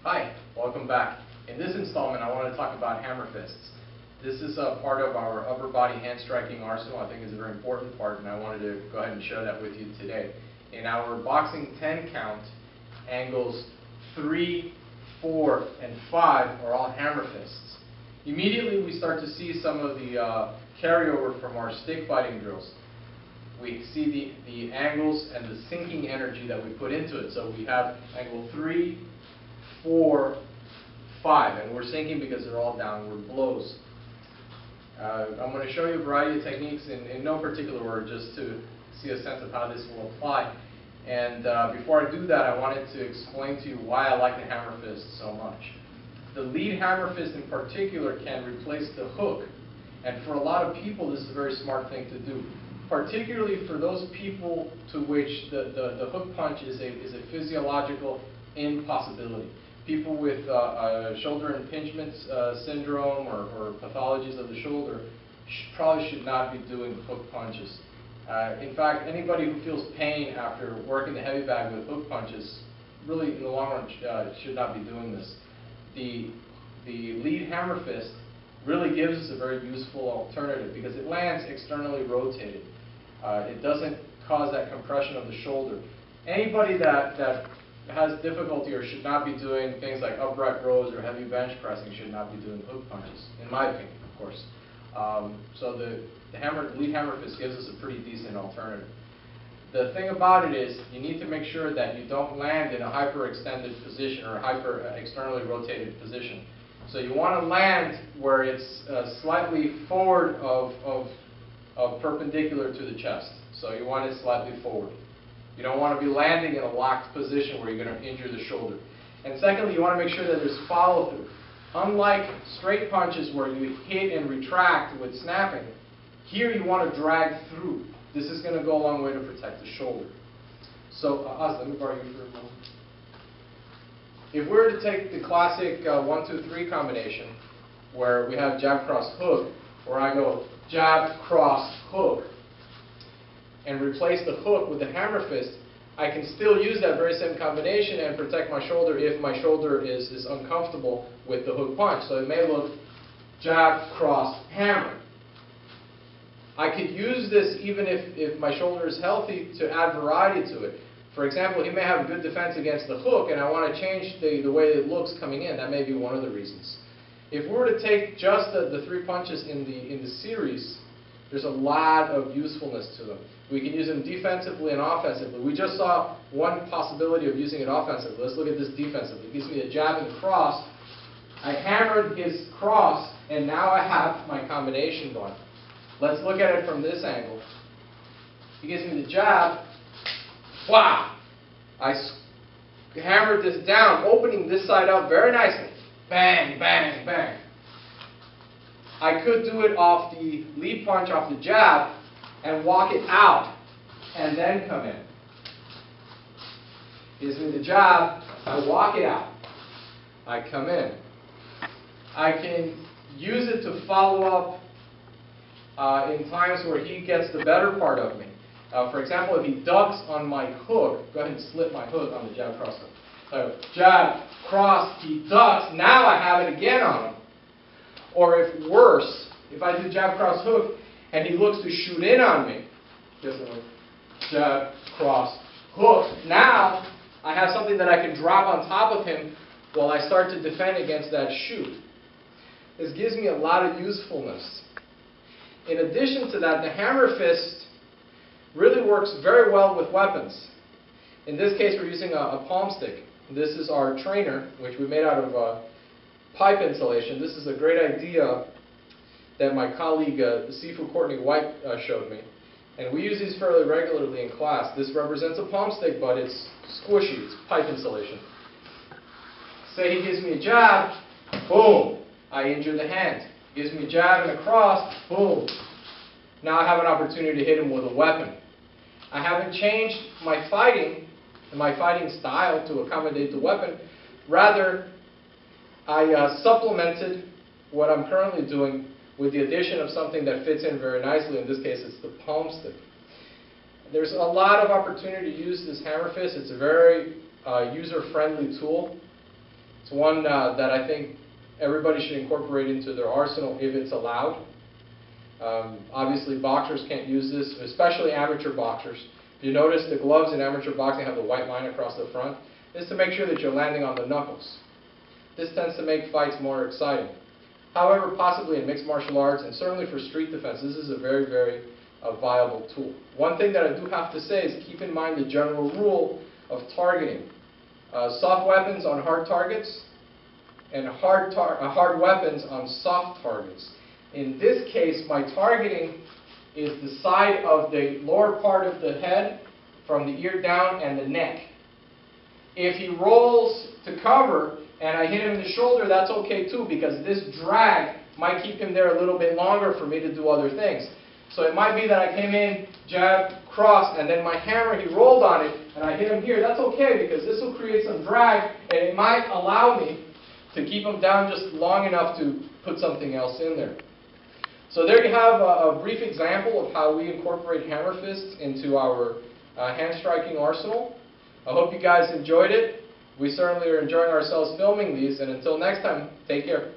Hi, welcome back. In this installment, I want to talk about hammer fists. This is a part of our upper body hand striking arsenal. I think it's a very important part, and I wanted to go ahead and share that with you today. In our boxing 10 count, angles 3, 4, and 5 are all hammer fists. Immediately, we start to see some of the carryover from our stick fighting drills. We see the angles and the sinking energy that we put into it. So we have angle 3, 4, 5, and we're sinking because they're all downward blows. I'm going to show you a variety of techniques in no particular order, just to see a sense of how this will apply. And before I do that, I wanted to explain to you why I like the hammer fist so much. The lead hammer fist in particular can replace the hook, and for a lot of people this is a very smart thing to do, particularly for those people to which the hook punch is a physiological impossibility. People with shoulder impingement syndrome or pathologies of the shoulder probably should not be doing hook punches. In fact, anybody who feels pain after working the heavy bag with hook punches really in the long run should not be doing this. The lead hammer fist really gives us a very useful alternative because it lands externally rotated. It doesn't cause that compression of the shoulder. Anybody that has difficulty or should not be doing things like upright rows or heavy bench pressing should not be doing hook punches, in my opinion, of course. So the lead hammer fist gives us a pretty decent alternative. The thing about it is you need to make sure that you don't land in a hyperextended position or a externally rotated position. So you want to land where it's slightly forward of perpendicular to the chest. So you want it slightly forward. You don't want to be landing in a locked position where you're going to injure the shoulder. And secondly, you want to make sure that there's follow-through. Unlike straight punches where you hit and retract with snapping, here you want to drag through. This is going to go a long way to protect the shoulder. So, Oz, let me borrow you for a moment. If we were to take the classic 1, 2, 3 combination, where we have jab, cross, hook, where I go jab, cross, hook, and replace the hook with the hammer fist, I can still use that very same combination and protect my shoulder if my shoulder is uncomfortable with the hook punch. So it may look jab, cross, hammer. I could use this even if my shoulder is healthy to add variety to it. For example, he may have a good defense against the hook and I want to change the way it looks coming in. That may be one of the reasons. If we were to take just the 3 punches in the series, there's a lot of usefulness to them. We can use them defensively and offensively. We just saw one possibility of using it offensively. Let's look at this defensively. It gives me a jab and cross. I hammered his cross, and now I have my combination going. Let's look at it from this angle. He gives me the jab. Wow! I hammered this down, opening this side up very nicely. Bang, bang, bang. I could do it off the lead punch, off the jab, and walk it out, and then come in. Gives me the jab, I walk it out. I come in. I can use it to follow up in times where he gets the better part of me. For example, if he ducks on my hook, go ahead and slip my hook on the jab, cross hook. So jab, cross, he ducks, now I have it again on him. Or if worse, if I do jab, cross, hook, and he looks to shoot in on me, just jab, cross, hook, now I have something that I can drop on top of him while I start to defend against that shoot. This gives me a lot of usefulness. In addition to that, the hammer fist really works very well with weapons. In this case, we're using a palm stick. This is our trainer, which we made out of pipe insulation. This is a great idea that my colleague, Sifu Courtney White, showed me. And we use these fairly regularly in class. This represents a palm stick, but it's squishy. It's pipe insulation. Say he gives me a jab, boom, I injure the hand. He gives me a jab and a cross, boom. Now I have an opportunity to hit him with a weapon. I haven't changed my fighting and my fighting style to accommodate the weapon. Rather, I supplemented what I'm currently doing with the addition of something that fits in very nicely. In this case, it's the palm stick. There's a lot of opportunity to use this hammer fist. It's a very user-friendly tool. It's one that I think everybody should incorporate into their arsenal if it's allowed. Obviously, boxers can't use this, especially amateur boxers. If you notice, the gloves in amateur boxing have the white line across the front. This is to make sure that you're landing on the knuckles. This tends to make fights more exciting. However, possibly in mixed martial arts, and certainly for street defense, this is a very, very viable tool. One thing that I do have to say is keep in mind the general rule of targeting. Soft weapons on hard targets, and hard weapons on soft targets. In this case, my targeting is the side of the lower part of the head, from the ear down, and the neck. If he rolls to cover, and I hit him in the shoulder, that's okay too, because this drag might keep him there a little bit longer for me to do other things. So it might be that I came in, jab, cross, and then my hammer, he rolled on it, and I hit him here. That's okay, because this will create some drag, and it might allow me to keep him down just long enough to put something else in there. So there you have a brief example of how we incorporate hammer fists into our hand striking arsenal. I hope you guys enjoyed it. We certainly are enjoying ourselves filming these, and until next time, take care.